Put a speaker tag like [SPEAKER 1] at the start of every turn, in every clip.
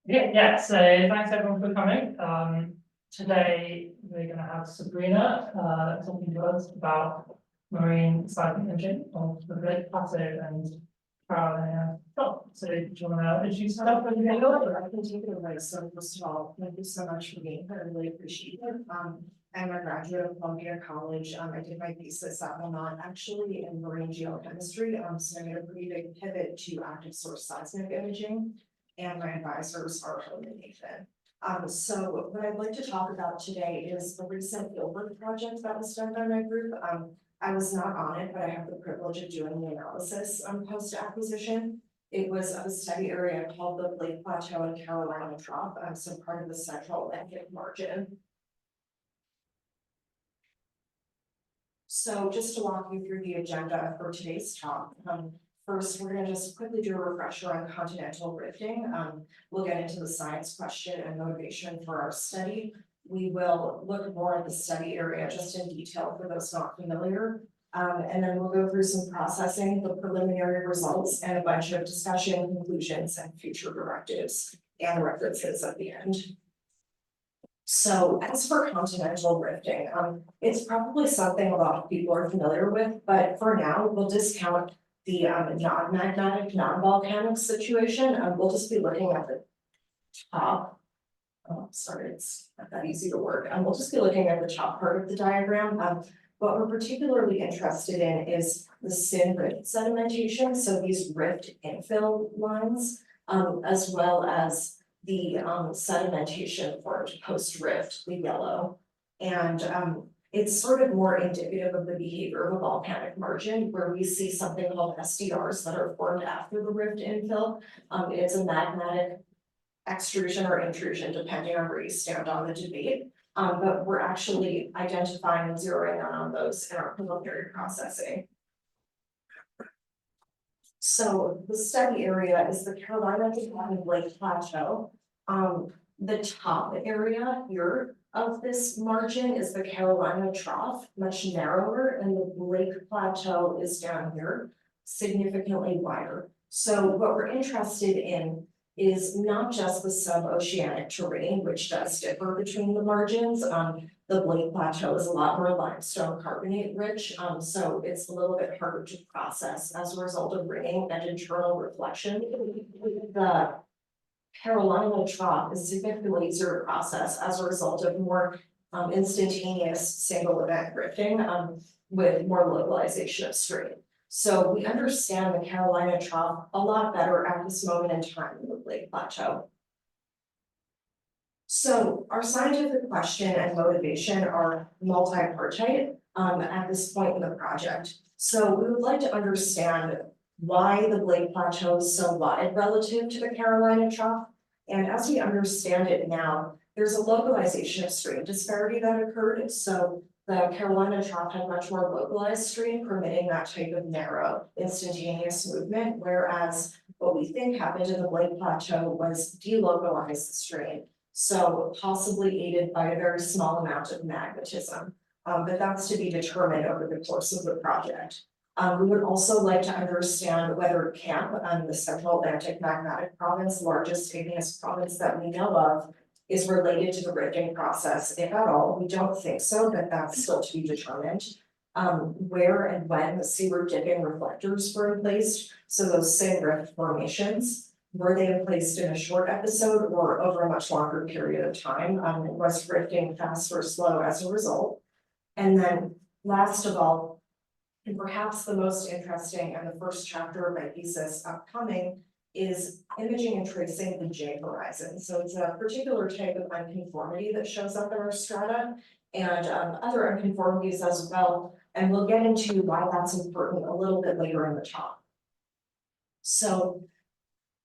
[SPEAKER 1] So thanks everyone for coming. Today we're going to have Sabrina talking to us about marine seismic imaging of the Great Plateau and Carolina Trough. So do you want to introduce yourself?
[SPEAKER 2] I can take it away. So first of all, thank you so much for being here. I really appreciate it. I'm a graduate of Columbia College. I did my thesis at Vermont actually in marine geochemistry. So I made a pretty big pivot to active source seismic imaging, and my advisors are Home and Nathan. So what I'd like to talk about today is the recent fieldwork project that was done by my group. I was not on it, but I have the privilege of doing the analysis post-acquisition. It was of a study area called the Lake Plateau and Carolina Trough, so part of the Central Atlantic margin. So just to walk you through the agenda for today's talk, first, we're going to just quickly do a refresher on continental rifting. We'll get into the science question and motivation for our study. We will look more at the study area just in detail for those not familiar. And then we'll go through some processing, the preliminary results, and a bunch of discussion, conclusions, and future directives and references at the end. So as for continental rifting, it's probably something a lot of people are familiar with, but for now, we'll discount the non-magnetic, non-volcanic situation. We'll just be looking at the top. Oh, sorry, it's not that easy to work. We'll just be looking at the top part of the diagram. What we're particularly interested in is the syn rift sedimentation, so these rift infill lines, as well as the sedimentation formed post-rift, the yellow. And it's sort of more indicative of the behavior of a volcanic margin, where we see something called SDRs that are formed after the rift infill. It's a magmatic extrusion or intrusion, depending on where you stand on the debate. But we're actually identifying and zeroing in on those in our preliminary processing. So the study area is the Carolina and Lake Plateau. The top area here of this margin is the Carolina Trough, much narrower, and the Lake Plateau is down here, significantly wider. So what we're interested in is not just the sub-oceanic terrain, which does differ between the margins. The Lake Plateau is a lot more limestone carbonate rich, so it's a little bit harder to process as a result of ringing and internal reflection. The Carolina Trough is significantly easier to process as a result of more instantaneous single event rifting with more localization of strain. So we understand the Carolina Trough a lot better at this moment in time than the Lake Plateau. So our scientific question and motivation are multi-partite at this point in the project. So we would like to understand why the Lake Plateau is so wide relative to the Carolina Trough. And as we understand it now, there's a localization of strain disparity that occurred. So the Carolina Trough had much more localized strain, permitting that type of narrow, instantaneous movement, whereas what we think happened in the Lake Plateau was delocalized strain, so possibly aided by a very small amount of magnetism. But that's to be determined over the course of the project. We would also like to understand whether CAMP, the Central Atlantic Magmatic Province, largest igneous province that we know of, is related to the rifting process, if at all. We don't think so, but that's still to be determined. Where and when the seaward dipping reflectors were placed, so those syn rift formations, were they placed in a short episode or over a much longer period of time? Was rifting fast or slow as a result? And then last of all, and perhaps the most interesting and the first chapter of my thesis upcoming, is imaging and tracing the J horizon. So it's a particular type of unconformity that shows up in our strata and other unconformities as well. And we'll get into why that's important a little bit later in the talk. So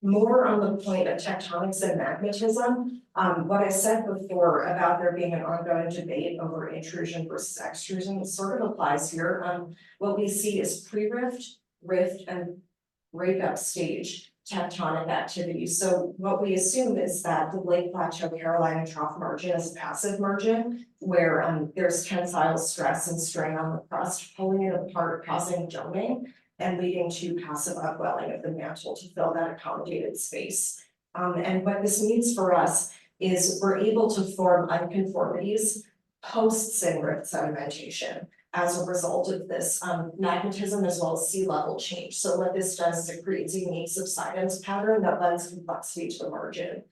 [SPEAKER 2] more on the point of tectonics and magnetism, what I said before about there being an ongoing debate over intrusion versus extrusion sort of applies here. What we see is pre-rift, rift, and breakup stage tectonic activity. So what we assume is that the Lake Plateau Carolina Trough margin is a passive margin where there's tensile stress and strain on the crust, pulling it apart, causing doming, and leading to passive upwelling of the mantle to fill that accommodated space. And what this means for us is we're able to form unconformities post-SINRIFT sedimentation as a result of this magnetism as well as sea level change. So what this does is it creates a unique subsidence pattern that lends complexity to the margin.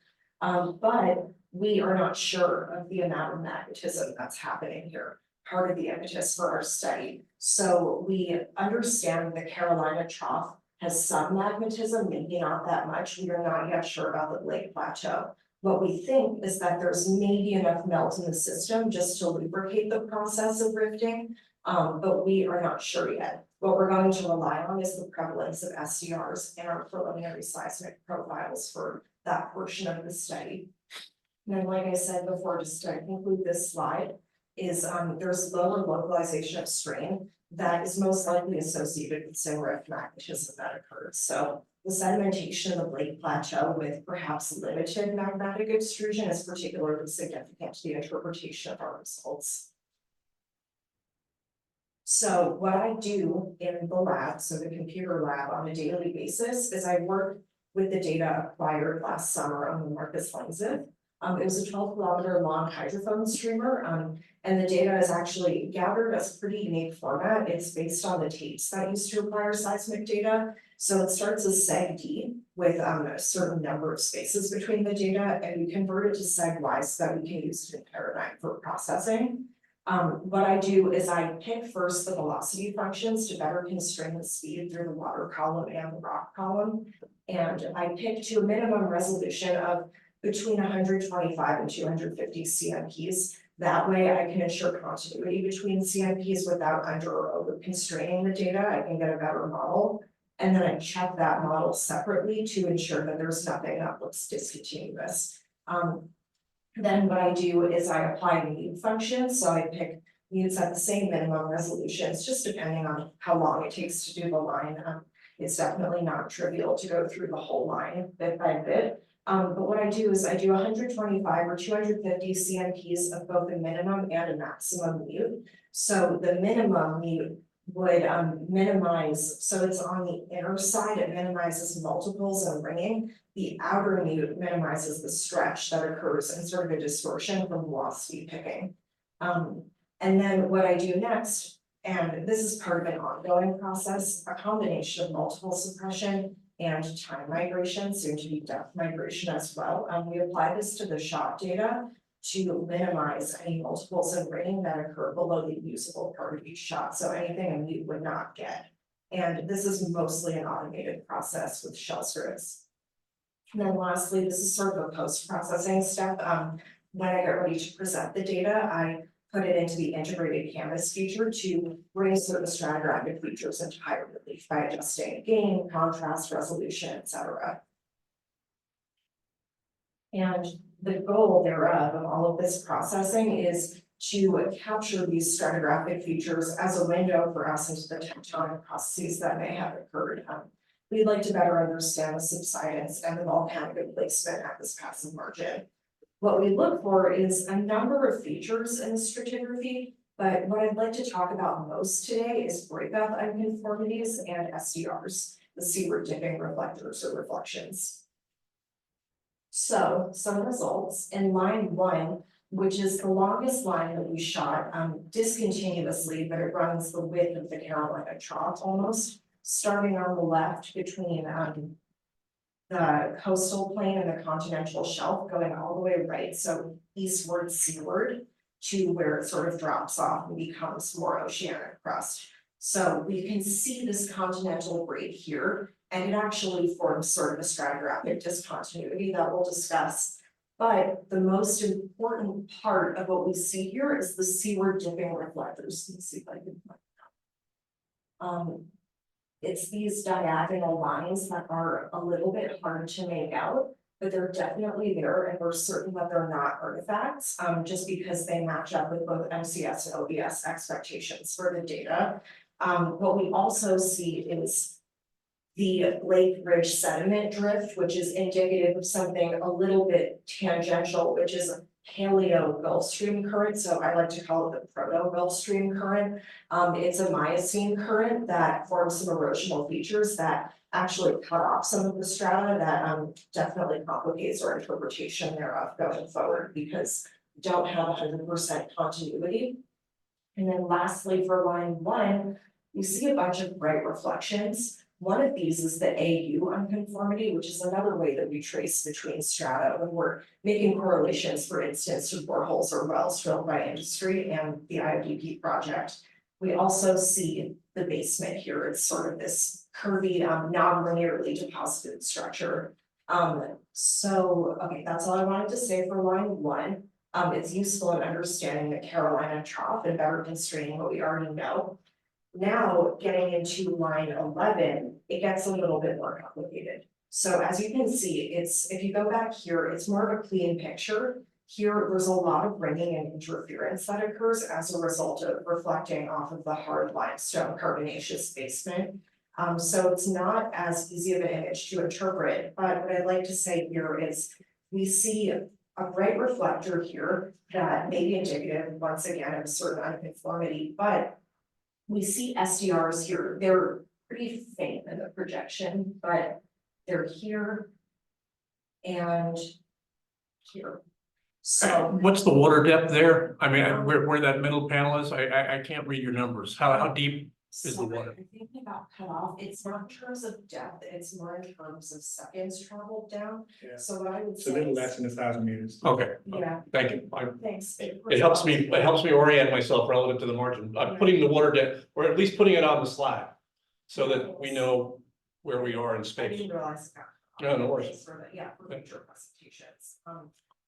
[SPEAKER 2] But we are not sure of the amount of magnetism that's happening here, part of the impetus for our study. So we understand the Carolina Trough has some magnetism, maybe not that much. We are not yet sure about the Lake Plateau. What we think is that there's maybe enough melt in the system just to lubricate the process of rifting, but we are not sure yet. What we're going to rely on is the prevalence of SDRs in our preliminary seismic profiles for that portion of the study. And then, like I said before, just to conclude this slide, is there's lower localization of strain that is most likely associated with SINRIFT magnetism that occurs. So the sedimentation of the Lake Plateau with perhaps limited magmatic extrusion is particularly significant to the interpretation of our results. So what I do in the lab, so the computer lab on a daily basis, is I work with the data acquired last summer on the Marcus Lenzif. It was a 12-kilometer long hydrophone streamer, and the data is actually gathered as a pretty unique format. It's based on the tapes that used to acquire seismic data. So it starts as SEG-D with a certain number of spaces between the data, and we convert it to SEG-Y so that we can use it in Paradigm for processing. What I do is I pick first the velocity functions to better constrain the speed through the water column and the rock column. And I pick to a minimum resolution of between 125 and 250 CMPs. That way I can ensure continuity between CMPs without under or over constraining the data. I can get a better model. And then I check that model separately to ensure that there's nothing that looks discontinuous. Then what I do is I apply mute functions. So I pick mutes at the same minimum resolutions, just depending on how long it takes to do the line. It's definitely not trivial to go through the whole line bit by bit. But what I do is I do 125 or 250 CMPs of both a minimum and a maximum mute. So the minimum mute would minimize, so it's on the inner side, it minimizes multiples and ringing. The outer mute minimizes the stretch that occurs and sort of a distortion from velocity picking. And then what I do next, and this is part of an ongoing process, a combination of multiple suppression and time migration, soon to be depth migration as well. We apply this to the shot data to minimize any multiples and ringing that occur below the usable part of each shot. So anything a mute would not get. And this is mostly an automated process with shell scripts. And then lastly, this is sort of a post-processing step. When I get ready to present the data, I put it into the integrated canvas feature to bring certain stratigraphic features into higher relief by adjusting gain, contrast, resolution, etc. And the goal thereof of all of this processing is to capture these stratigraphic features as a window for us into the tectonic processes that may have occurred. We'd like to better understand the subsidence and the volcanic emplacement at this passive margin. What we look for is a number of features in the stratigraphy, but what I'd like to talk about most today is breakup unconformities and SDRs, the seaward dipping reflectors or reflections. So some results in line 1, which is the longest line that we shot discontinuously, but it runs the width of the Carolina Trough almost, starting on the left between the coastal plain and the continental shelf, going all the way right, so eastward, seaward, to where it sort of drops off and becomes more oceanic crust. So we can see this continental break here, and it actually forms sort of a stratigraphic discontinuity that we'll discuss. But the most important part of what we see here is the seaward dipping reflectors. Let's see if I can find them. It's these diagonal lines that are a little bit hard to make out, but they're definitely there, and we're certain that they're not artifacts, just because they match up with both MCS and OBS expectations for the data. What we also see is the lake ridge sediment drift, which is indicative of something a little bit tangential, which is paleo Gulf Stream current. So I like to call it the proto Gulf Stream current. It's a Miocene current that forms some erosional features that actually cut off some of the strata that definitely complicates our interpretation thereof going forward because we don't have 100% continuity. And then lastly, for line 1, you see a bunch of bright reflections. One of these is the AU unconformity, which is another way that we trace between strata when we're making correlations, for instance, to boreholes or wells drilled by industry and the IODP project. We also see the basement here. It's sort of this curvy, non-linearly deposited structure. Okay, that's all I wanted to say for line 1. It's useful in understanding the Carolina Trough and better constraining what we already know. Now, getting into line 11, it gets a little bit more complicated. So as you can see, if you go back here, it's more of a clean picture. Here, there's a lot of ringing and interference that occurs as a result of reflecting off of the hard limestone carbonaceous basement. So it's not as easy of an image to interpret, but what I'd like to say here is we see a bright reflector here that may be indicative, once again, of a certain unconformity, but we see SDRs here. They're pretty faint in the projection, but they're here and here. So
[SPEAKER 3] what's the water depth there? I mean, where that middle panel is, I can't read your numbers. How deep is the water?
[SPEAKER 2] I think they got cut off. It's not in terms of depth, it's more in terms of seconds traveled down.
[SPEAKER 4] Yeah.
[SPEAKER 2] So what I would
[SPEAKER 4] It's a
[SPEAKER 2] say
[SPEAKER 4] little
[SPEAKER 2] is,
[SPEAKER 4] less than 1,000 meters.
[SPEAKER 3] Okay,
[SPEAKER 2] yeah,
[SPEAKER 3] thank you.
[SPEAKER 2] thanks.
[SPEAKER 3] It helps me orient myself relative to the margin. I'm putting the water depth, or at least putting it on the slide. So that we know where we are in
[SPEAKER 2] I
[SPEAKER 3] space.
[SPEAKER 2] didn't realize it got cut
[SPEAKER 3] No,
[SPEAKER 2] off.
[SPEAKER 3] no worries.
[SPEAKER 2] Thanks for the, for future presentations.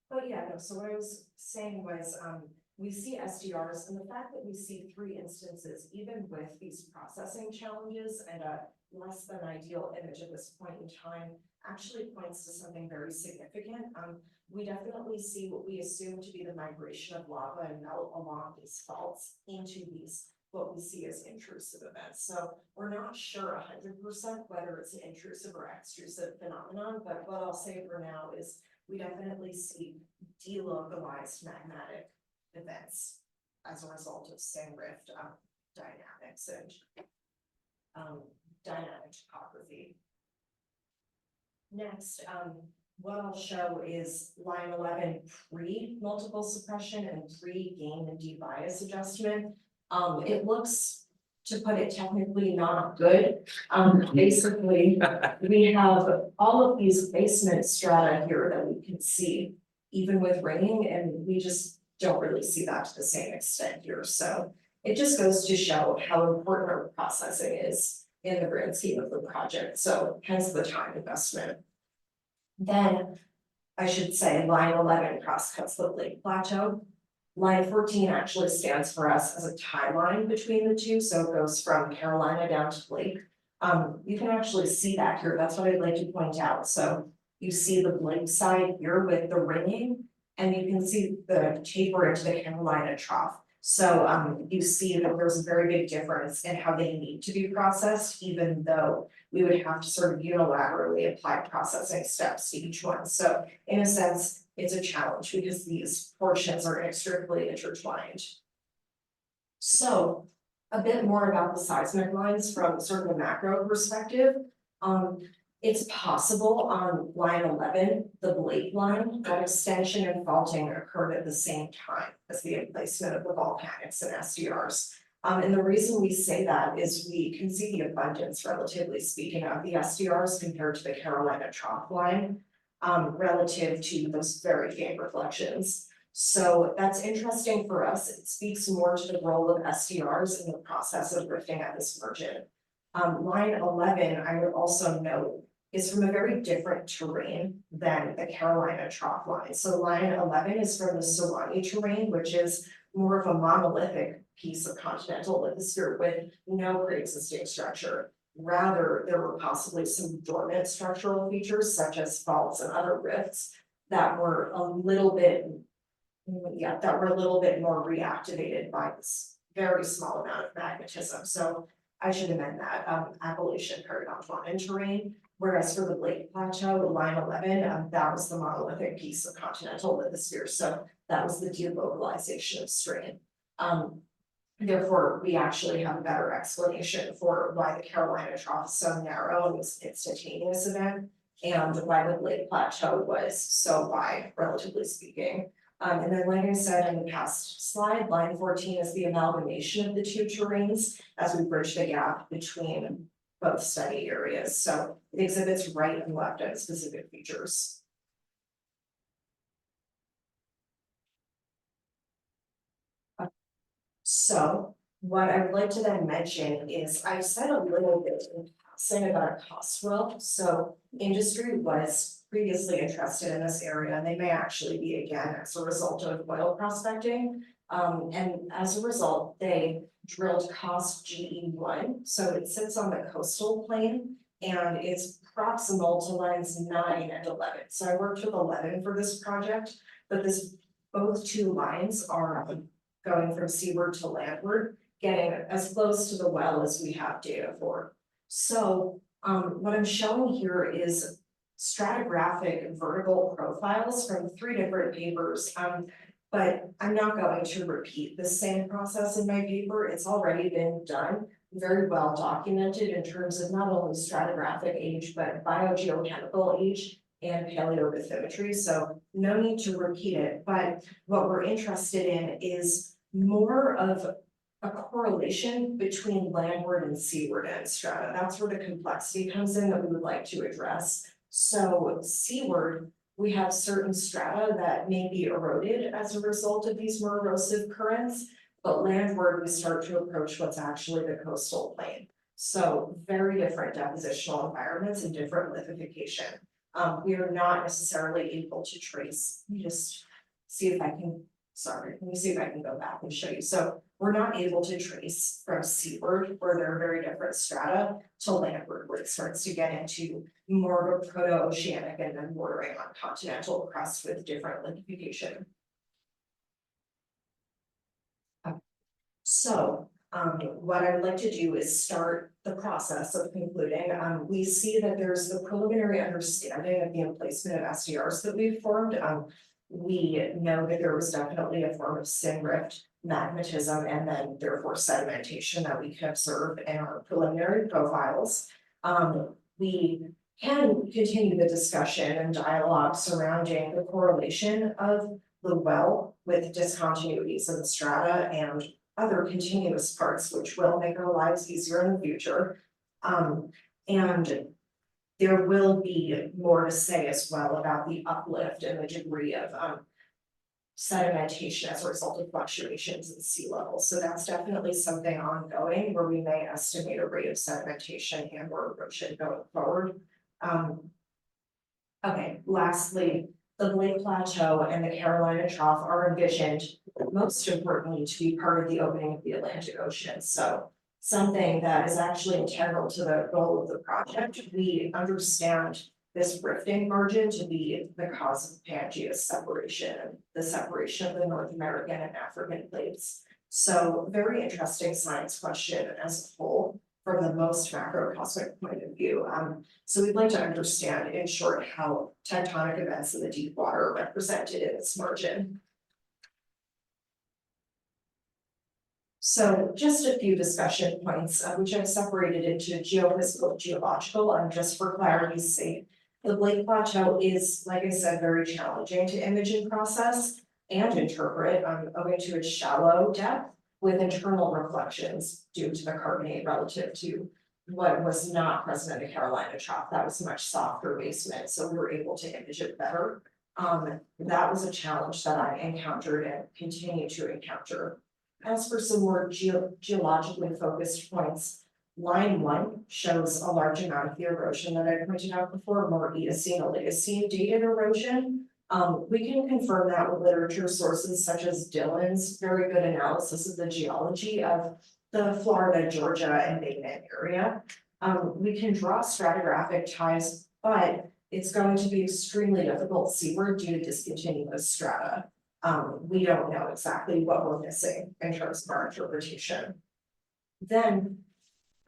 [SPEAKER 2] But yeah, no, so what I was saying was, we see SDRs, and the fact that we see 3 instances, even with these processing challenges and a less than ideal image at this point in time, actually points to something very significant. We definitely see what we assume to be the migration of lava and melt along these faults into these, what we see as intrusive events. So we're not sure 100% whether it's an intrusive or extrusive phenomenon, but what I'll say for now is we definitely see delocalized magmatic events as a result of same rift dynamics and dynamic topography. Next, what I'll show is line 11 pre-multiple suppression and pre-gain and debias adjustment. It looks, to put it technically, not good. Basically, we have all of these basement strata here that we can see, even with ringing, and we just don't really see that to the same extent here. So it just goes to show how important our processing is in the grand scheme of the project. So hence the time investment. Then I should say line 11 cross-cuts the Blake Plateau. Line 14 actually stands for us as a timeline between the two, so it goes from Carolina down to Blake. You can actually see that here, that's what I'd like to point out. So you see the Blake side here with the ringing, and you can see the taper into the Carolina Trough. So you see that there's a very big difference in how they need to be processed, even though we would have to sort of unilaterally apply processing steps to each one. So in a sense, it's a challenge because these portions are inextricably intertwined. So a bit more about the seismic lines from sort of a macro perspective. It's possible on line 11, the Blake line, that extension and faulting occurred at the same time as the emplacement of the volcanics and SDRs. And the reason we say that is we can see the abundance, relatively speaking, of the SDRs compared to the Carolina Trough line, relative to those very faint reflections. So that's interesting for us. It speaks more to the role of SDRs in the process of rifting at this margin. Line 11, I would also note, is from a very different terrain than the Carolina Trough line. So line 11 is from the Sewanee terrain, which is more of a monolithic piece of continental lithosphere with no pre-existing structure. Rather, there were possibly some dormant structural features such as faults and other rifts that were a little bit more reactivated by this very small amount of magnetism. So I should amend that, Appalachian Paragontoinen terrain, whereas for the Blake Plateau, line 11, that was the monolithic piece of continental lithosphere. So that was the delocalization of strain. Therefore, we actually have a better explanation for why the Carolina Trough is so narrow in this instantaneous event, and why the Lake Plateau was so wide, relatively speaking. And then, like I said in the past slide, line 14 is the amalgamation of the two terrains as we bridge the gap between both study areas. So it exhibits right and left at specific features. So what I would like to then mention is I've said a little bit in passing about a cost well. So industry was previously interested in this area, and they may actually be again as a result of oil prospecting. And as a result, they drilled cost GE1, so it sits on the coastal plain and it's proximal to lines 9 and 11. So I worked with 11 for this project, but both two lines are going from seaward to landward, getting as close to the well as we have data for. So what I'm showing here is stratigraphic vertical profiles from 3 different papers. But I'm not going to repeat the same process in my paper. It's already been done, very well documented in terms of not only stratigraphic age, but biogeochemical age and paleobathymetry. So no need to repeat it, but what we're interested in is more of a correlation between landward and seaward end strata. That's where the complexity comes in that we would like to address. So seaward, we have certain strata that may be eroded as a result of these more erosive currents, but landward, we start to approach what's actually the coastal plain. So very different depositional environments and different lithification. We are not necessarily able to trace, let me just see if I can, let me see if I can go back and show you. So we're not able to trace from seaward, where there are very different strata, to landward, where it starts to get into more of a proto-oceanic and then bordering on continental crust with different lithification. So what I would like to do is start the process of concluding. We see that there's the preliminary understanding of the emplacement of SDRs that we've formed. We know that there was definitely a form of syn rift magmatism and then therefore sedimentation that we can observe in our preliminary profiles. We can continue the discussion and dialogue surrounding the correlation of the well with discontinuities in the strata and other continuous parts, which will make our lives easier in the future. And there will be more to say as well about the uplift and the degree of sedimentation as a result of fluctuations in sea level. So that's definitely something ongoing where we may estimate a rate of sedimentation and or erosion going forward. Okay, lastly, the Lake Plateau and the Carolina Trough are envisioned, most importantly, to be part of the opening of the Atlantic Ocean. So something that is actually integral to the goal of the project. We understand this rifting margin to be the cause of Pangaea's separation, the separation of the North American and African plates. So very interesting science question as a whole from the most macrocosmic point of view. So we'd like to understand in short how tectonic events in the deep water are represented in its margin. So just a few discussion points, which I've separated into geophysical and geological, and just for clarity's sake. The Lake Plateau is, like I said, very challenging to image and process and interpret owing to its shallow depth with internal reflections due to the carbonate relative to what was not present in the Carolina Trough. That was a much softer basement, so we were able to image it better. That was a challenge that I encountered and continue to encounter. As for some more geologically focused points, line 1 shows a large amount of the erosion that I pointed out before, more Eocene, Oligocene dated erosion. We can confirm that with literature sources such as Dillon's very good analysis of the geology of the Florida, Georgia, and Bateman area. We can draw stratigraphic ties, but it's going to be extremely difficult seaward due to discontinuous strata. We don't know exactly what we're missing in terms of our interpretation. Then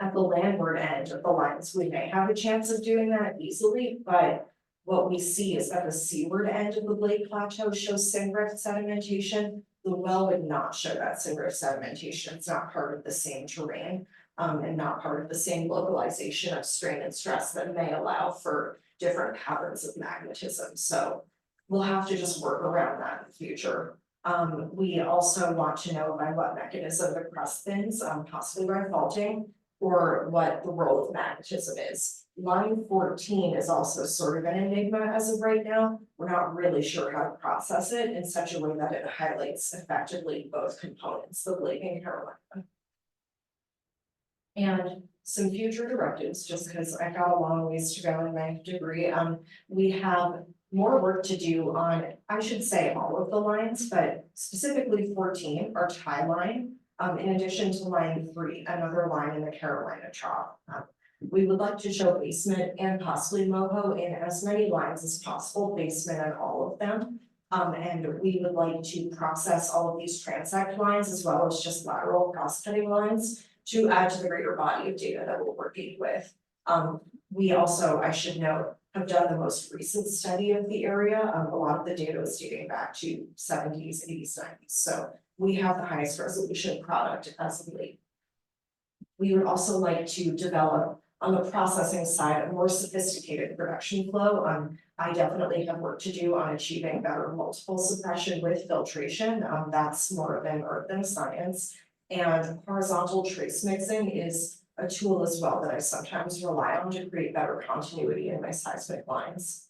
[SPEAKER 2] at the landward end of the lines, we may have a chance of doing that easily, but what we see is that the seaward end of the Lake Plateau shows syn rift sedimentation, the well would not show that similar sedimentation, it's not part of the same terrain. And not part of the same localization of strain and stress that may allow for different patterns of magnetism, so. We'll have to just work around that in the future. We also want to know by what mechanism the crust thins, possibly by faulting, or what the role of magnetism is. Line 14 is also sort of an enigma as of right now. We're not really sure how to process it in such a way that it highlights effectively both components, the Lake and Carolina. And some future directives, just because I got a long ways to go in my degree, we have more work to do on, I should say, all of the lines, but specifically 14, our tie line. In addition to line 3, another line in the Carolina Trough. We would like to show basement and possibly MOHO in as many lines as possible, basement on all of them. And we would like to process all of these transect lines as well as just lateral cross-cutting lines to add to the greater body of data that we're working with. We also, I should note, have done the most recent study of the area. A lot of the data is dating back to 70s, 80s, 90s. So we have the highest resolution product as of late. We would also like to develop on the processing side a more sophisticated production flow. I definitely have work to do on achieving better multiple suppression with filtration. That's more of an art than science. And horizontal trace mixing is a tool as well that I sometimes rely on to create better continuity in my seismic lines.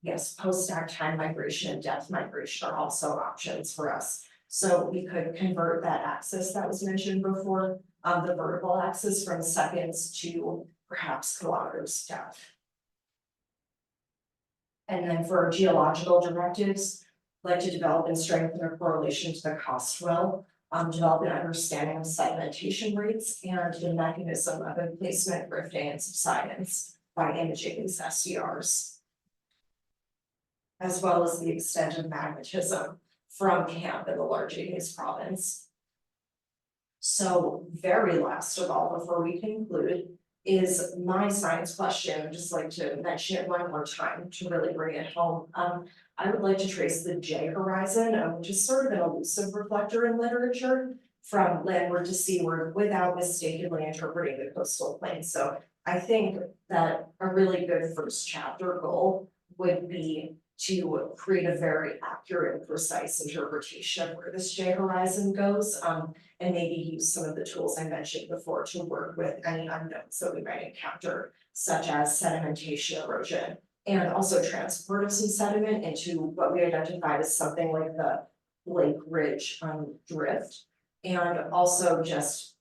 [SPEAKER 2] Yes, post-stack time migration and depth migration are also options for us. So we could convert that axis that was mentioned before, the vertical axis from seconds to perhaps kilometers depth. And then for geological directives, like to develop and strengthen a correlation to the cost well. Develop an understanding of sedimentation rates and the mechanism of emplacement, drifting, and subsidence by imaging these SDRs. As well as the extent of magnetism from camp in the large Igneous province. So very last of all, before we conclude, is my science question. I'd just like to mention it one more time to really bring it home. I would like to trace the J horizon, which is sort of an elusive reflector in literature, from landward to seaward without mistakenly interpreting the coastal plain. So I think that a really good first chapter goal would be to create a very accurate and precise interpretation of where this J horizon goes, and maybe use some of the tools I mentioned before to work with any unknowns that we might encounter, such as sedimentation erosion, and also transport of some sediment into what we identified as something like the Lake Ridge drift, and also just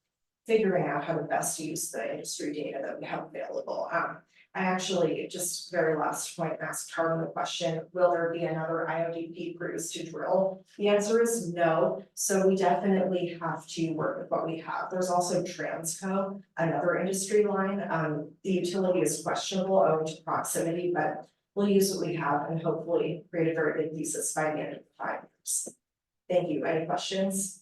[SPEAKER 2] figuring out how to best use the industry data that we have available. I actually, just very last point, asked Harlan the question, will there be another IODP cruise to drill? The answer is no, so we definitely have to work with what we have. There's also Transco, another industry line. The utility is questionable owing to proximity, but we'll use what we have and hopefully create a very good thesis by the end of the 5 years. Thank you. Any questions?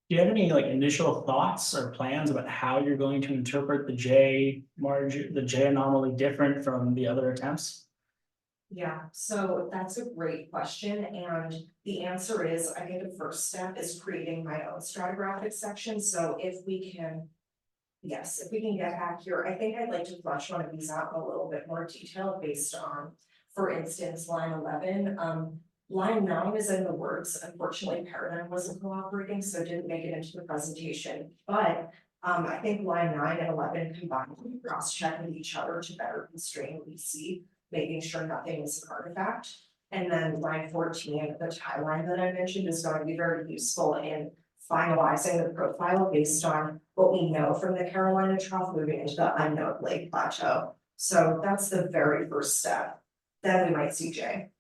[SPEAKER 4] Do you have any like initial thoughts or plans about how you're going to interpret the J anomaly different from the other attempts?
[SPEAKER 2] Yeah, so that's a great question, and the answer is, I think the first step is creating my own stratigraphic section, so if we can. Yes, if we can get back here, I think I'd like to flesh one of these out in a little bit more detail based on, for instance, line 11. Line 9 is in the works. Unfortunately, Paradigm wasn't cooperating, so it didn't make it into the presentation. But I think line 9 and 11 combined cross-check with each other to better constrain what we see, making sure nothing is an artifact. And then line 14, the tie line that I mentioned, is going to be very useful in finalizing the profile based on what we know from the Carolina Trough moving into the unknown Lake Plateau. So that's the very first step. Then we might see J.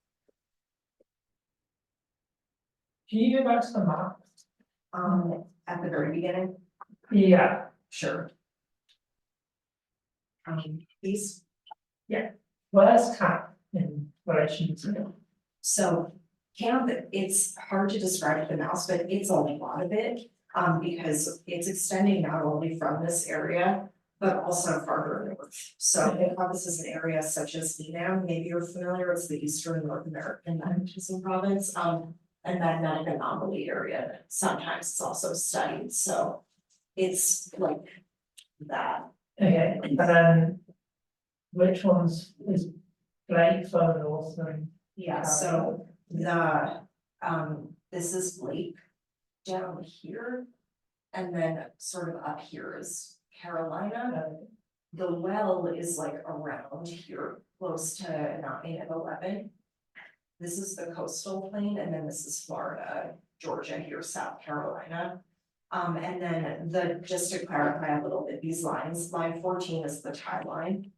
[SPEAKER 1] Can you go back to the map?
[SPEAKER 2] At the very beginning,
[SPEAKER 1] Yeah,
[SPEAKER 2] sure. Please.
[SPEAKER 1] where's camp in relation to?
[SPEAKER 2] So camp, it's hard to describe with the mouse, but it's a lot of it. Because it's extending not only from this area, but also farther north. So it encompasses an area such as Enam, maybe you're familiar, it's the eastern North American magnetism province, and magnetic anomaly area that sometimes it's also studied, so it's like that.
[SPEAKER 1] Okay, and then which ones is Blake further north than?
[SPEAKER 2] Yeah, so the, this is Blake down here. And then sort of up here is Carolina. The well is like around here, close to 9 and 11. This is the coastal plain, and then this is Florida, Georgia, here, South Carolina. And then just to clarify a little bit, these lines, line 14 is the tie line.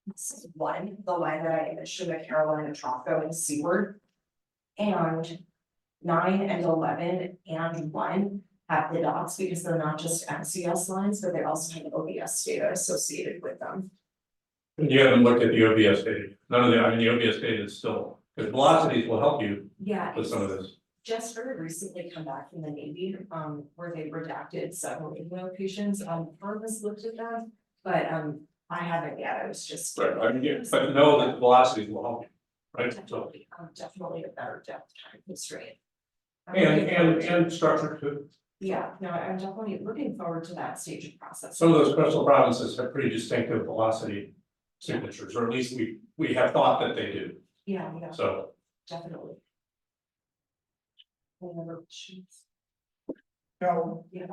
[SPEAKER 2] This is one, the line that I imaged in the Carolina Trough going seaward. And 9 and 11 and 1 have the dots because they're not just MCS lines, but they also have OBS data associated with them.
[SPEAKER 3] You haven't looked at the OBS data, none of the, I mean, the OBS data is still, because velocities will help you
[SPEAKER 2] Yeah,
[SPEAKER 3] with some of this.
[SPEAKER 2] just very recently come back from the Navy, where they redacted several locations, Herb has looked at them, but, I haven't yet, I was just.
[SPEAKER 3] Right, I mean, yeah, but know that the velocities will help you, right? So,
[SPEAKER 2] Definitely, definitely a better depth time constraint.
[SPEAKER 3] and structure too.
[SPEAKER 2] Yeah, no, I'm definitely looking forward to that stage of process.
[SPEAKER 3] Some of those coastal provinces have pretty distinctive velocity signatures, or at least we have thought that they do,
[SPEAKER 2] Yeah, yeah,
[SPEAKER 3] so.
[SPEAKER 2] definitely. Any other questions?
[SPEAKER 5] No,
[SPEAKER 2] Yeah.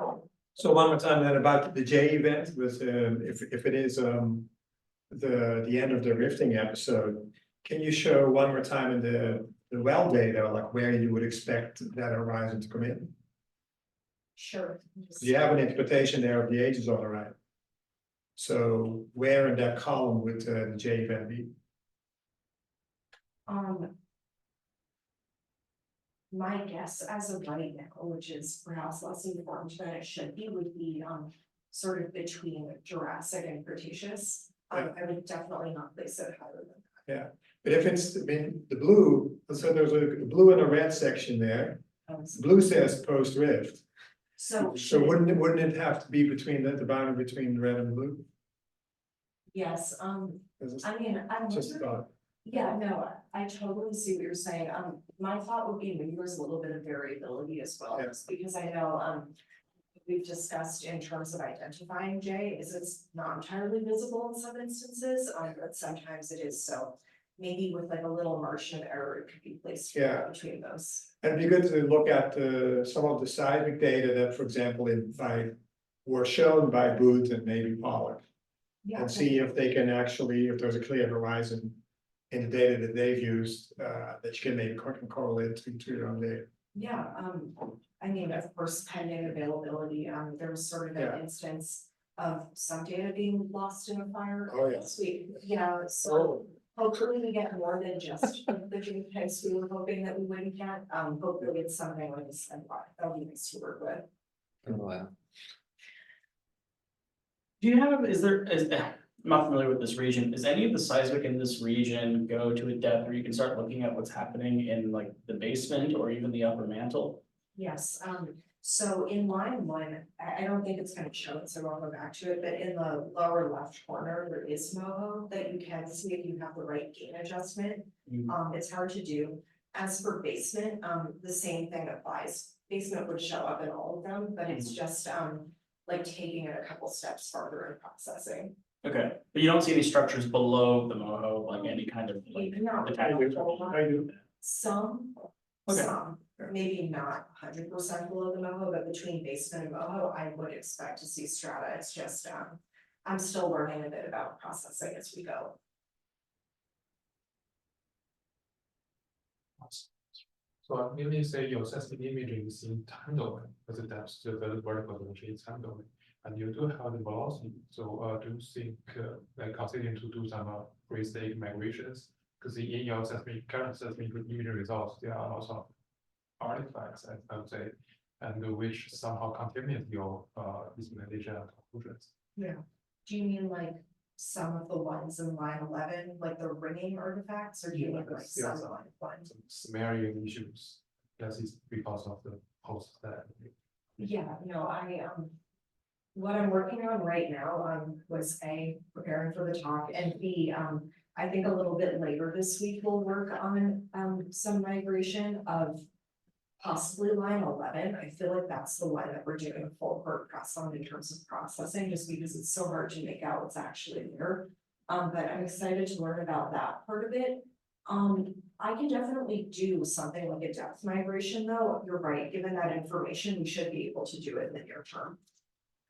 [SPEAKER 5] so one more time then about the J event with, if it is, the end of the rifting episode. Can you show one more time in the well data, like where you would expect that horizon to come in?
[SPEAKER 2] Sure.
[SPEAKER 5] Do you have an interpretation there of the ages on the right? So where in that column would the J event be?
[SPEAKER 2] My guess as of right now, which is perhaps less informed than it should be, would be sort of between Jurassic and Cretaceous. I would definitely not place it higher than that.
[SPEAKER 5] But if it's, I mean, the blue, so there's a blue and a red section there. Blue says post rift.
[SPEAKER 2] So.
[SPEAKER 5] So wouldn't it have to be between the boundary between red and blue?
[SPEAKER 2] Yes,
[SPEAKER 5] Is this
[SPEAKER 2] I mean, I'm.
[SPEAKER 5] just a thought?
[SPEAKER 2] Yeah, no, I totally see what you're saying. My thought would be maybe there's a little bit of variability as well,
[SPEAKER 5] Yeah.
[SPEAKER 2] just because I know, we've discussed in terms of identifying J, is it's not entirely visible in some instances, but sometimes it is, so maybe with like a little margin of error, it could be placed
[SPEAKER 5] Yeah.
[SPEAKER 2] between those.
[SPEAKER 5] And it'd be good to look at some of the seismic data that, for example, were shown by Booth and maybe Pollock.
[SPEAKER 2] Yeah,
[SPEAKER 5] And see if they can actually, if there's a clear horizon in the data that they've used, that you can maybe correlate to your own data.
[SPEAKER 2] yeah, I mean, of course, pending availability, there was sort of
[SPEAKER 5] Yeah.
[SPEAKER 2] an instance of some data being lost in a fire.
[SPEAKER 5] Oh, yeah.
[SPEAKER 2] This week, yeah, so hopefully we get more than just the JPEGs we were hoping that we wouldn't get, hopefully it's something like this, and that'll be nice to work with.
[SPEAKER 6] Oh, wow.
[SPEAKER 4] Do you have, I'm not familiar with this region, is any of the seismic in this region go to a depth where you can start looking at what's happening in like the basement or even the upper mantle?
[SPEAKER 2] Yes, so in line 1, I don't think it's gonna show it, so I'll go back to it, but in the lower left corner, there is MOHO that you can see if you have the right gain adjustment. It's hard to do. As for basement, the same thing applies. Basement would show up in all of them, but it's just, like taking it a couple steps farther in processing.
[SPEAKER 4] Okay, but you don't see any structures below the MOHO, like any kind of like
[SPEAKER 2] Not
[SPEAKER 4] detachment?
[SPEAKER 5] I do.
[SPEAKER 2] some,
[SPEAKER 4] Okay.
[SPEAKER 2] some, maybe not 100% below the MOHO, but between basement and MOHO, I would expect to see strata. It's just, I'm still learning a bit about processing as we go.
[SPEAKER 7] So when you say your seismic imaging is in tandem with the depth to the vertical dimension is tandem, and you do have the velocity, so do you think like considering to do some free-state migrations? Because in your current seismic imaging results, there are lots of artifacts, I would say, and which somehow contaminate your implementation and conclusions.
[SPEAKER 2] Yeah. Do you mean like some of the ones in line 11, like the ringing artifacts, or do you mean like some line 1?
[SPEAKER 7] Some smearing issues, that is because of the post that.
[SPEAKER 2] Yeah, no, what I'm working on right now, was A, preparing for the talk, and B, I think a little bit later this week, we'll work on, some migration of possibly line 11. I feel like that's the one that we're doing a full court press on in terms of processing, just because it's so hard to make out what's actually there. But I'm excited to learn about that part of it. I can definitely do something like a depth migration, though. You're right, given that information, we should be able to do it in the near term.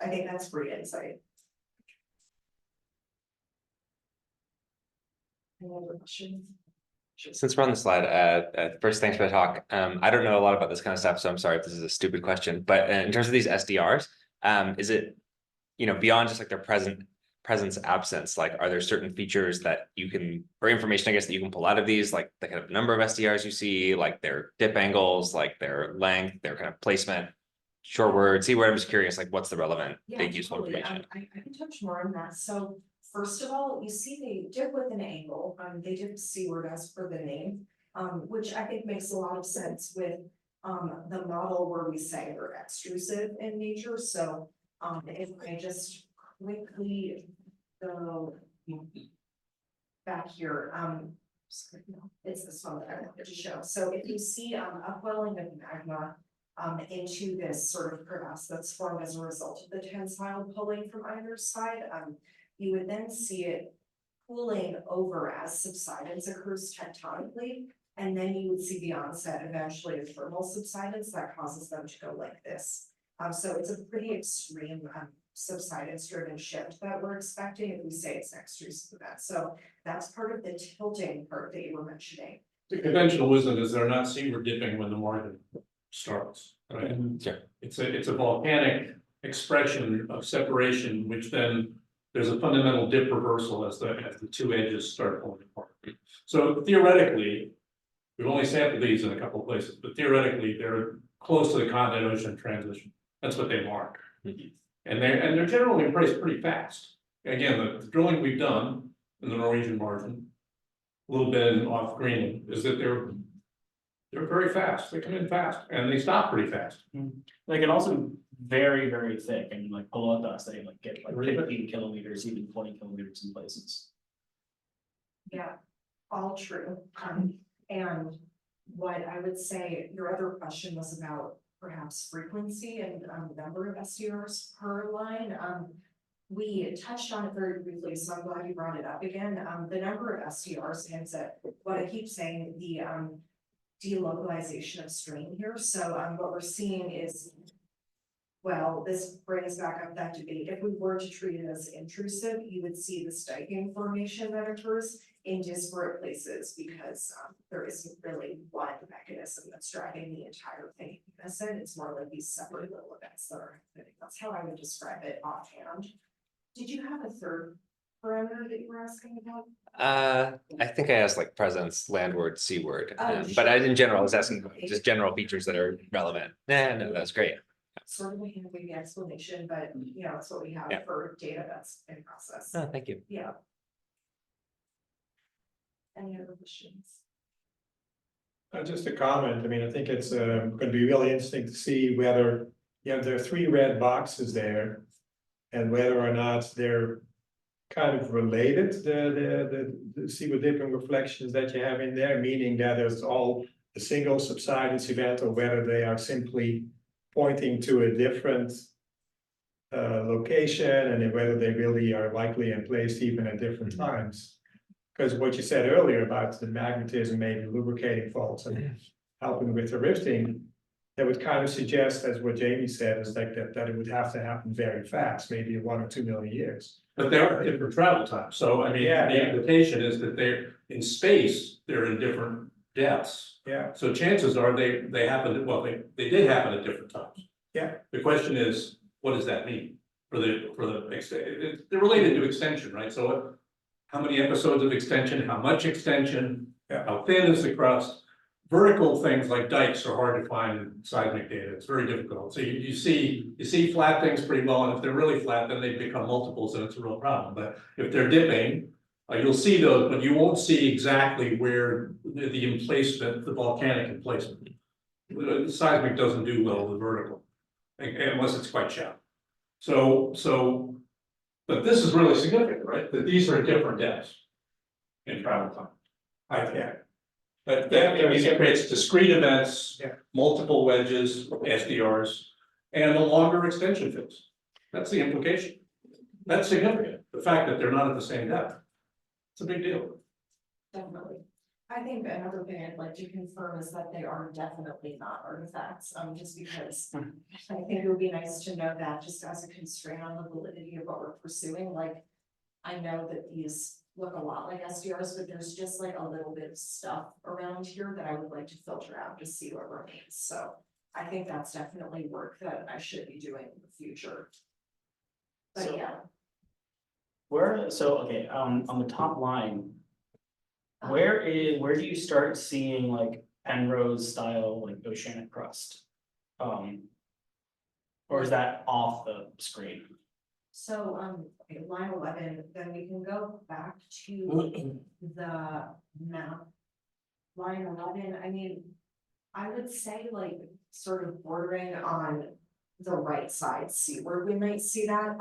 [SPEAKER 2] I think that's great insight. Any other questions?
[SPEAKER 6] Since we're on the slide, first, thanks for the talk. I don't know a lot about this kind of stuff, so I'm sorry if this is a stupid question, but in terms of these SDRs, is it, beyond just like their presence, absence, like, are there certain features that you can, or information, I guess, that you can pull out of these, like the kind of number of SDRs you see, like their dip angles, like their length, their kind of placement, shortward, seaward? I'm just curious, like, what's the relevant, big useful
[SPEAKER 2] Totally.
[SPEAKER 6] information?
[SPEAKER 2] I can touch more on that. So first of all, you see they dip with an angle, they dip seaward as per the name, which I think makes a lot of sense with the model where we say they're extrusive in nature. So if I just quickly go back here, it's this one that I wanted to show. So if you see upwelling of magma into this sort of crevasse that's formed as a result of the tensile pulling from either side, you would then see it cooling over as subsidence occurs tectonically, and then you would see the onset eventually of thermal subsidence that causes them to go like this. So it's a pretty extreme subsidence driven shift that we're expecting if we say it's an extrusive event. So that's part of the tilting part that you were mentioning.
[SPEAKER 3] The conventional wisdom is they're not seaward dipping when the margin starts, right?
[SPEAKER 6] Sure.
[SPEAKER 3] It's a volcanic expression of separation, which then there's a fundamental dip reversal as the two edges start pulling apart. So theoretically, we've only sampled these in a couple of places, but theoretically they're close to the continent ocean transition. That's what they mark. And they're generally priced pretty fast. Again, the drilling we've done in the Norwegian margin, a little bit off Greenland, is that they're very fast. They come in fast and they stop pretty fast.
[SPEAKER 4] They can also very, very thick, and like pelotas, they like get like
[SPEAKER 3] Really?
[SPEAKER 4] 15 kilometers, even 20 kilometers in places.
[SPEAKER 2] Yeah, all true. And what I would say, your other question was about perhaps frequency and the number of SDRs per line. We touched on it very briefly, so I'm glad you brought it up again. The number of SDRs hints at what I keep saying, the delocalization of stream here. So what we're seeing is, well, this brings back up that debate. If we were to treat it as intrusive, you would see the spiking formation that occurs in disparate places because there isn't really one mechanism that's driving the entire thing. It's more like these separate little events that are happening. That's how I would describe it offhand. Did you have a third parameter that you were asking about?
[SPEAKER 6] I think I asked like presence, landward, seaward,
[SPEAKER 2] Oh,
[SPEAKER 6] but
[SPEAKER 2] sure.
[SPEAKER 6] in general, I was asking just general features that are relevant. No, that's great.
[SPEAKER 2] Sort of a hand-wavy explanation, but it's what we have
[SPEAKER 6] Yeah.
[SPEAKER 2] for data that's in process.
[SPEAKER 6] Oh, thank you.
[SPEAKER 2] Yeah. Any other questions?
[SPEAKER 5] Just a comment, I mean, I think it's gonna be really interesting to see whether, there are 3 red boxes there. And whether or not they're kind of related, the seaward dipping reflections that you have in there, meaning that it's all a single subsidence event, or whether they are simply pointing to a different location, and then whether they really are likely in place even at different times. Because what you said earlier about the magnetism, maybe lubricating faults and helping with the rifting, that would kind of suggest, as what Jamie said, is like that it would have to happen very fast, maybe 1 or 2 million years.
[SPEAKER 3] But they are different travel times. So I mean,
[SPEAKER 5] Yeah,
[SPEAKER 3] the
[SPEAKER 5] yeah.
[SPEAKER 3] implication is that they're in space, they're in different depths.
[SPEAKER 5] Yeah,
[SPEAKER 3] So chances are they happen, well, they did happen at different times.
[SPEAKER 5] Yeah.
[SPEAKER 3] The question is, what does that mean for they're related to extension, right? So how many episodes of extension, how much extension,
[SPEAKER 5] Yeah.
[SPEAKER 3] how thin is the crust? Vertical things like dikes are hard to find in seismic data. It's very difficult. So you see flat things pretty well, and if they're really flat, then they become multiples, and it's a real problem. But if they're dipping, you'll see those, but you won't see exactly where the emplacement, the volcanic emplacement. Seismic doesn't do well with vertical. unless it's quite shallow. So, but this is really significant, right? That these are different depths in travel time, I think. That I mean, it creates discrete events,
[SPEAKER 5] Yeah.
[SPEAKER 3] multiple wedges, SDRs, and a longer extension phase. That's the implication. That's significant, the fact that they're not at the same depth. It's a big deal.
[SPEAKER 2] Definitely. I think another thing I'd like to confirm is that they are definitely not artifacts, just because I think it would be nice to know that just as a constraint on the validity of what we're pursuing, like. I know that these look a lot like SDRs, but there's just like a little bit of stuff around here that I would like to filter out to see what remains, so. I think that's definitely work that I should be doing in the future. But
[SPEAKER 4] So-
[SPEAKER 2] yeah.
[SPEAKER 4] Okay, on the top line, where do you start seeing like Penrose style, like oceanic crust? Or is that off the screen?
[SPEAKER 2] So, okay, line 11, then we can go back to the map. Line 11, I mean, I would say like sort of bordering on the right side, see where we might see that.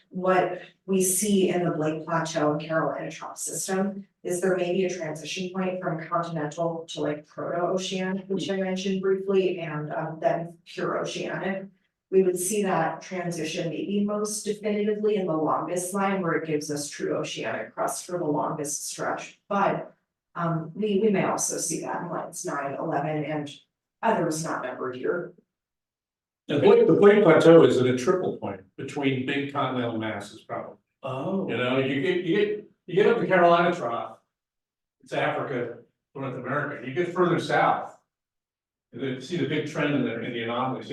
[SPEAKER 2] What we see in the Blake Plateau and Carolina Trough system is there may be a transition point from continental to like proto-oceanic, which I mentioned briefly, and then pure oceanic. We would see that transition maybe most definitively in the longest line where it gives us true oceanic crust for the longest stretch, but we may also see that in lines 9, 11, and others not numbered here.
[SPEAKER 3] And the Blake Plateau is at a triple point between big continental masses, probably.
[SPEAKER 4] Oh.
[SPEAKER 3] You know, you get up the Carolina Trough, it's Africa, North America. You get further south, you see the big trend in the anomalies.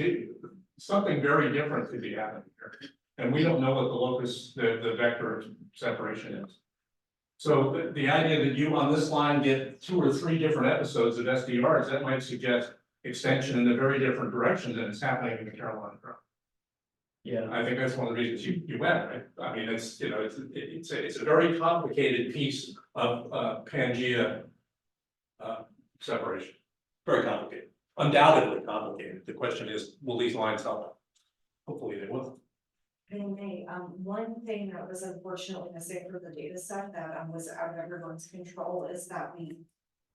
[SPEAKER 3] Something very different could be happening here, and we don't know what the locus, the vector of separation is. So the idea that you on this line get 2 or 3 different episodes of SDRs, that might suggest extension in a very different direction than is happening in the Carolina Trough.
[SPEAKER 4] Yeah.
[SPEAKER 3] I think that's one of the reasons you went, right? I mean, it's, you know, it's a very complicated piece of Pangea separation. Very complicated, undoubtedly complicated. The question is, will these lines help? Hopefully they will.
[SPEAKER 2] And one thing that was unfortunately missing for the data set that was out of everyone's control is that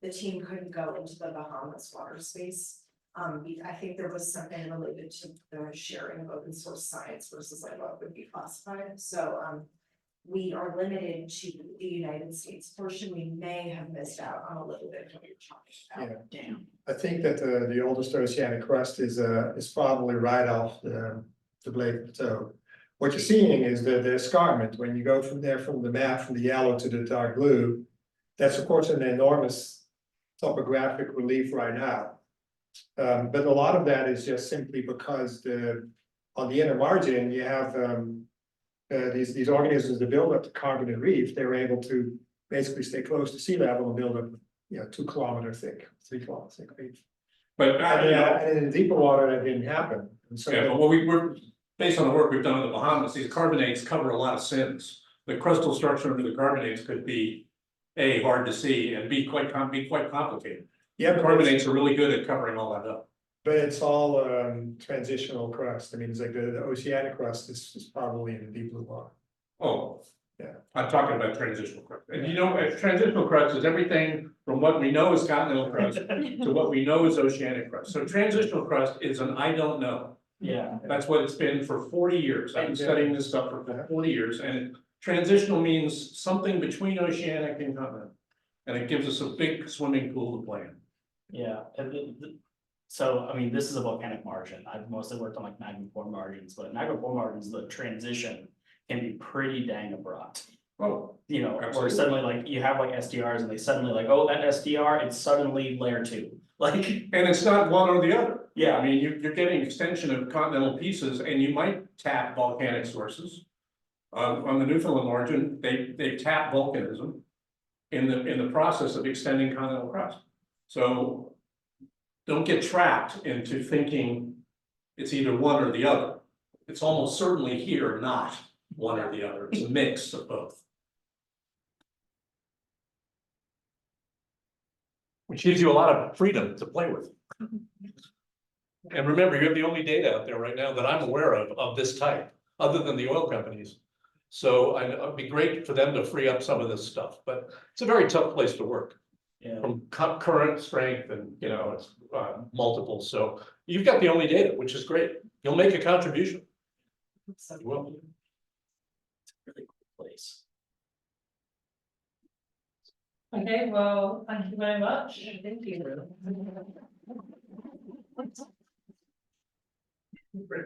[SPEAKER 2] the team couldn't go into the Bahamas water space. I think there was something related to the sharing of open source science versus like what would be classified. So we are limited to the United States portion. We may have missed out on a little bit of what you're talking about.
[SPEAKER 5] Yeah.
[SPEAKER 4] Damn.
[SPEAKER 5] I think that the oldest oceanic crust is probably right off the Blake Plateau. What you're seeing is the escarpment, when you go from there, from the map, from the yellow to the dark blue, that's of course an enormous topographic relief right now. But a lot of that is just simply because on the inner margin, you have these organisms that build up the carbonate reef. They were able to basically stay close to sea level and build up, 2 kilometer thick, 3 kilometer thick reef.
[SPEAKER 3] But
[SPEAKER 5] And in deeper water, that didn't happen. And so
[SPEAKER 3] yeah, but what we're based on the work we've done in the Bahamas, these carbonates cover a lot of sins. The crustal structure of the carbonates could be A, hard to see, and B, quite complicated.
[SPEAKER 5] yeah,
[SPEAKER 3] The carbonates are really good at covering all that up.
[SPEAKER 5] but it's all transitional crust. I mean, it's like the oceanic crust is probably in the deep blue water.
[SPEAKER 3] Oh.
[SPEAKER 5] Yeah.
[SPEAKER 3] I'm talking about transitional crust. And transitional crust is everything from what we know is continental crust to what we know is oceanic crust. So transitional crust is an I don't know.
[SPEAKER 4] Yeah.
[SPEAKER 3] That's what it's been for 40 years. I've been studying this stuff for 40 years, and transitional means something between oceanic and continental. And it gives us a big swimming pool to play in.
[SPEAKER 4] Yeah, so, I mean, this is a volcanic margin. I've mostly worked on like magma pore margins, but magma pore margins, the transition can be pretty dang abrupt.
[SPEAKER 3] Oh,
[SPEAKER 4] You know, where
[SPEAKER 3] Absolutely.
[SPEAKER 4] suddenly like you have like SDRs and they suddenly like, oh, that SDR, it's suddenly layer 2. Like,
[SPEAKER 3] and it's not one or the other.
[SPEAKER 4] yeah,
[SPEAKER 3] I mean, you're getting extension of continental pieces, and you might tap volcanic sources. On the Newfoundland margin, they tap volcanism in the process of extending continental crust. So don't get trapped into thinking it's either one or the other. It's almost certainly here, not one or the other. It's a mix of both. Which gives you a lot of freedom to play with. And remember, you have the only data out there right now that I'm aware of this type, other than the oil companies. So it'd be great for them to free up some of this stuff, but it's a very tough place to work.
[SPEAKER 4] Yeah,
[SPEAKER 3] From current strength and, you know, it's multiple, so you've got the only data, which is great. You'll make a contribution. You will.
[SPEAKER 4] really cool place.
[SPEAKER 1] Okay, well, thank you very much.
[SPEAKER 2] Thank you.
[SPEAKER 3] Great.